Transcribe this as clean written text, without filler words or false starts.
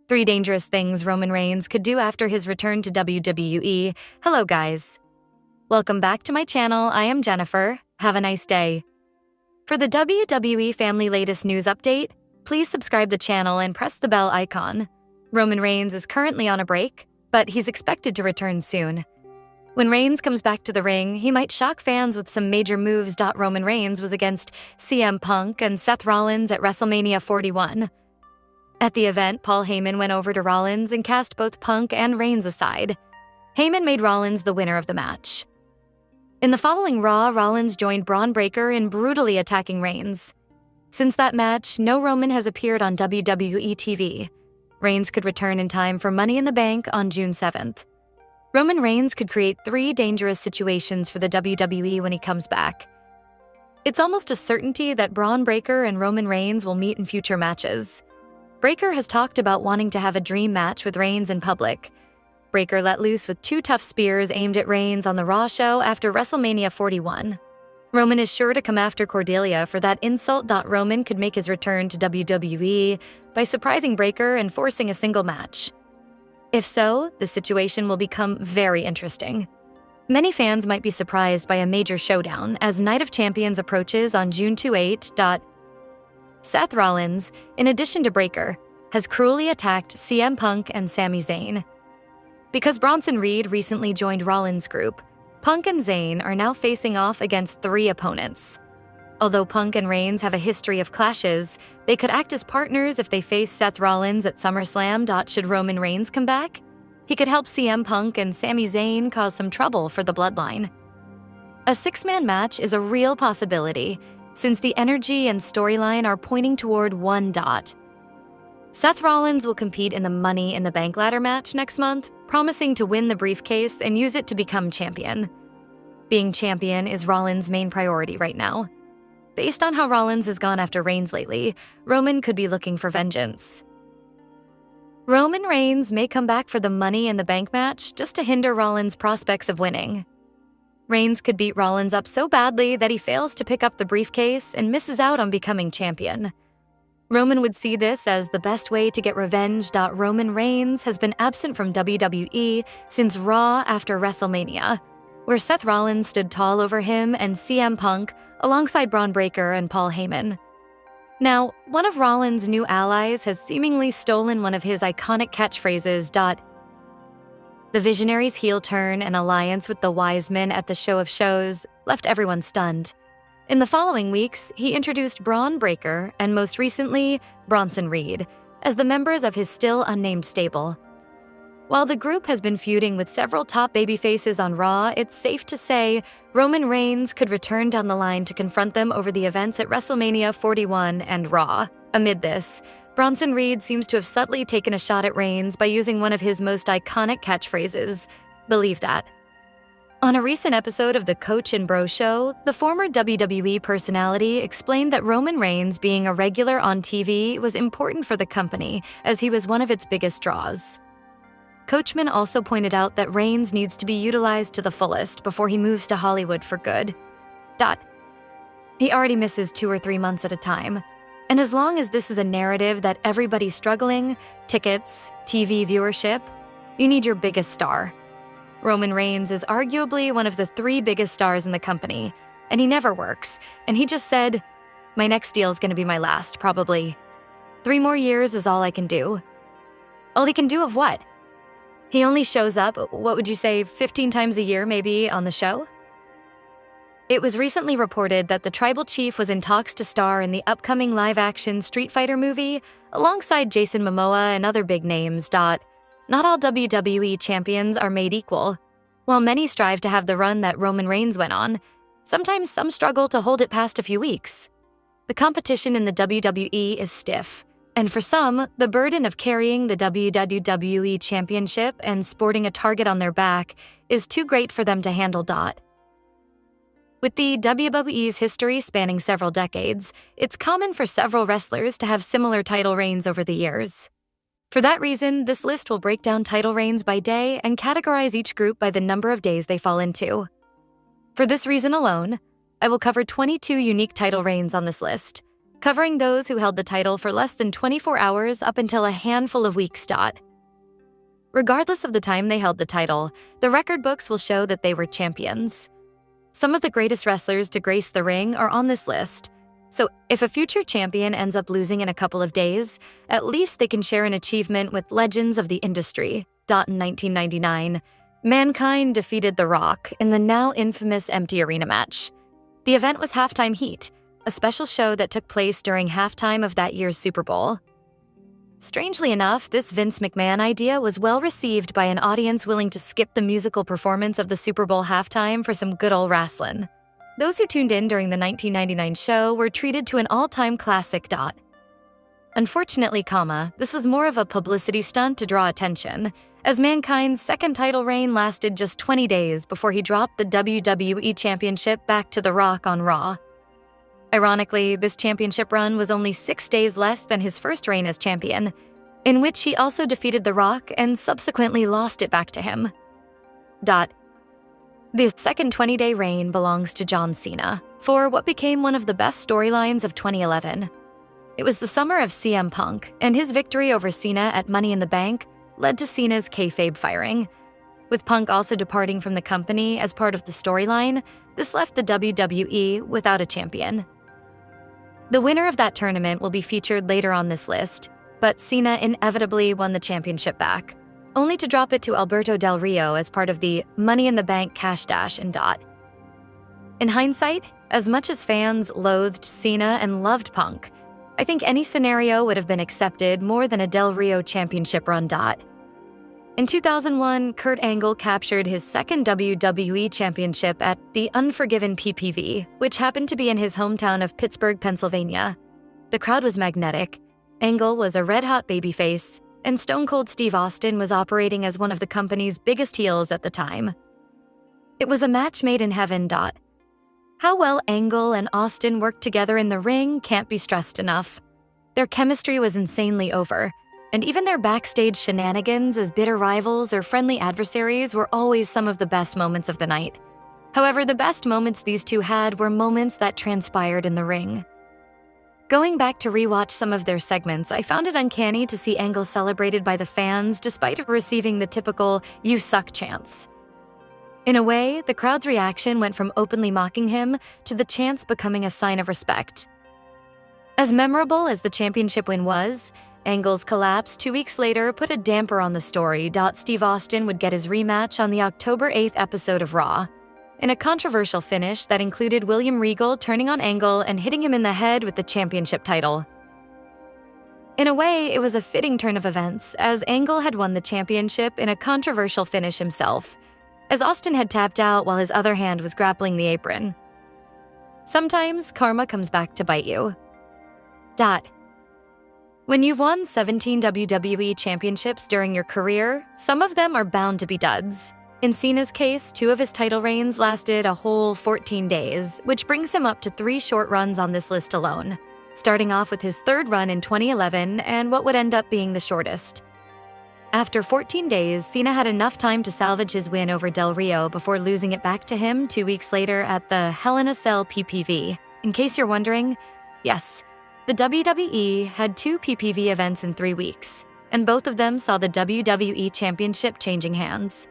3 dangerous things Roman Reigns could do after his return to WWE. Hello guys. Welcome back to my channel. I am Jennifer. Have a nice day. For the WWE family latest news update, please subscribe the channel and press the bell icon. Roman Reigns is currently on a break, but he's expected to return soon. When Reigns comes back to the ring, he might shock fans with some major moves. Roman Reigns was against CM Punk and Seth Rollins at WrestleMania 41. At the event, Paul Heyman went over to Rollins and cast both Punk and Reigns aside. Heyman made Rollins the winner of the match. In the following Raw, Rollins joined Braun Breaker in brutally attacking Reigns. Since that match, no Roman has appeared on WWE TV. Reigns could return in time for Money in the Bank on June 7th. Roman Reigns could create 3 dangerous situations for the WWE when he comes back. It's almost a certainty that Braun Breaker and Roman Reigns will meet in future matches. Breaker has talked about wanting to have a dream match with Reigns in public. Breaker let loose with 2 tough spears aimed at Reigns on the Raw show after WrestleMania 41. Roman is sure to come after Cordelia for that insult. Roman could make his return to WWE by surprising Breaker and forcing a single match. If so, the situation will become very interesting. Many fans might be surprised by a major showdown as Night of Champions approaches on June 28. Seth Rollins, in addition to Breaker, has cruelly attacked CM Punk and Sami Zayn. Because Bronson Reed recently joined Rollins' group, Punk and Zayn are now facing off against 3 opponents. Although Punk and Reigns have a history of clashes, they could act as partners if they face Seth Rollins at SummerSlam. Should Roman Reigns come back, he could help CM Punk and Sami Zayn cause some trouble for the bloodline. A 6-man match is a real possibility, since the energy and storyline are pointing toward one. Seth Rollins will compete in the Money in the Bank ladder match next month, promising to win the briefcase and use it to become champion. Being champion is Rollins' main priority right now. Based on how Rollins has gone after Reigns lately, Roman could be looking for vengeance. Roman Reigns may come back for the Money in the Bank match just to hinder Rollins' prospects of winning. Reigns could beat Rollins up so badly that he fails to pick up the briefcase and misses out on becoming champion. Roman would see this as the best way to get revenge. Roman Reigns has been absent from WWE since Raw after WrestleMania, where Seth Rollins stood tall over him and CM Punk alongside Braun Breaker and Paul Heyman. Now, one of Rollins' new allies has seemingly stolen one of his iconic catchphrases. The Visionary's heel turn and alliance with the Wise Men at the Show of Shows left everyone stunned. In the following weeks, he introduced Braun Breaker and most recently, Bronson Reed, as the members of his still unnamed stable. While the group has been feuding with several top babyfaces on Raw, it's safe to say Roman Reigns could return down the line to confront them over the events at WrestleMania 41 and Raw. Amid this, Bronson Reed seems to have subtly taken a shot at Reigns by using one of his most iconic catchphrases, "Believe that." On a recent episode of the Coach and Bro Show, the former WWE personality explained that Roman Reigns being a regular on TV was important for the company as he was one of its biggest draws. Coachman also pointed out that Reigns needs to be utilized to the fullest before he moves to Hollywood for good. He already misses 2 or 3 months at a time. And as long as this is a narrative that everybody's struggling, tickets, TV viewership, you need your biggest star. Roman Reigns is arguably one of the 3 biggest stars in the company, and he never works, and he just said, "My next deal is going to be my last, probably. 3 more years is all I can do." All he can do of what? He only shows up, what would you say, 15 times a year maybe, on the show? It was recently reported that the Tribal Chief was in talks to star in the upcoming live-action Street Fighter movie alongside Jason Momoa and other big names. Not all WWE champions are made equal. While many strive to have the run that Roman Reigns went on, sometimes some struggle to hold it past a few weeks. The competition in the WWE is stiff, and for some, the burden of carrying the WWE Championship and sporting a target on their back is too great for them to handle. With the WWE's history spanning several decades, it's common for several wrestlers to have similar title reigns over the years. For that reason, this list will break down title reigns by day and categorize each group by the number of days they fall into. For this reason alone, I will cover 22 unique title reigns on this list, covering those who held the title for less than 24 hours up until a handful of weeks. Regardless of the time they held the title, the record books will show that they were champions. Some of the greatest wrestlers to grace the ring are on this list, so if a future champion ends up losing in a couple of days, at least they can share an achievement with legends of the industry. In 1999, Mankind defeated The Rock in the now infamous empty arena match. The event was Halftime Heat, a special show that took place during halftime of that year's Super Bowl. Strangely enough, this Vince McMahon idea was well received by an audience willing to skip the musical performance of the Super Bowl halftime for some good old wrestling. Those who tuned in during the 1999 show were treated to an all-time classic. Unfortunately, this was more of a publicity stunt to draw attention, as Mankind's second title reign lasted just 20 days before he dropped the WWE Championship back to The Rock on Raw. Ironically, this championship run was only 6 days less than his first reign as champion, in which he also defeated The Rock and subsequently lost it back to him. The second 20-day reign belongs to John Cena for what became one of the best storylines of 2011. It was the summer of CM Punk, and his victory over Cena at Money in the Bank led to Cena's kayfabe firing. With Punk also departing from the company as part of the storyline, this left the WWE without a champion. The winner of that tournament will be featured later on this list, but Cena inevitably won the championship back, only to drop it to Alberto Del Rio as part of the Money in the Bank cash dash . In hindsight, as much as fans loathed Cena and loved Punk, I think any scenario would have been accepted more than a Del Rio championship run. In 2001, Kurt Angle captured his second WWE championship at the Unforgiven PPV, which happened to be in his hometown of Pittsburgh, Pennsylvania. The crowd was magnetic. Angle was a red-hot babyface, and Stone Cold Steve Austin was operating as one of the company's biggest heels at the time. It was a match made in heaven. How well Angle and Austin worked together in the ring can't be stressed enough. Their chemistry was insanely over, and even their backstage shenanigans as bitter rivals or friendly adversaries were always some of the best moments of the night. However, the best moments these two had were moments that transpired in the ring. Going back to rewatch some of their segments, I found it uncanny to see Angle celebrated by the fans despite receiving the typical "you suck" chants. In a way, the crowd's reaction went from openly mocking him to the chants becoming a sign of respect. As memorable as the championship win was, Angle's collapse 2 weeks later put a damper on the story. Steve Austin would get his rematch on the October 8th episode of Raw, in a controversial finish that included William Regal turning on Angle and hitting him in the head with the championship title. In a way, it was a fitting turn of events, as Angle had won the championship in a controversial finish himself, as Austin had tapped out while his other hand was grappling the apron. Sometimes karma comes back to bite you. When you've won 17 WWE championships during your career, some of them are bound to be duds. In Cena's case, 2 of his title reigns lasted a whole 14 days, which brings him up to 3 short runs on this list alone, starting off with his 3rd run in 2011 and what would end up being the shortest. After 14 days, Cena had enough time to salvage his win over Del Rio before losing it back to him 2 weeks later at the Hell in a Cell PPV. In case you're wondering, yes, the WWE had 2 PPV events in 3 weeks, and both of them saw the WWE Championship changing hands.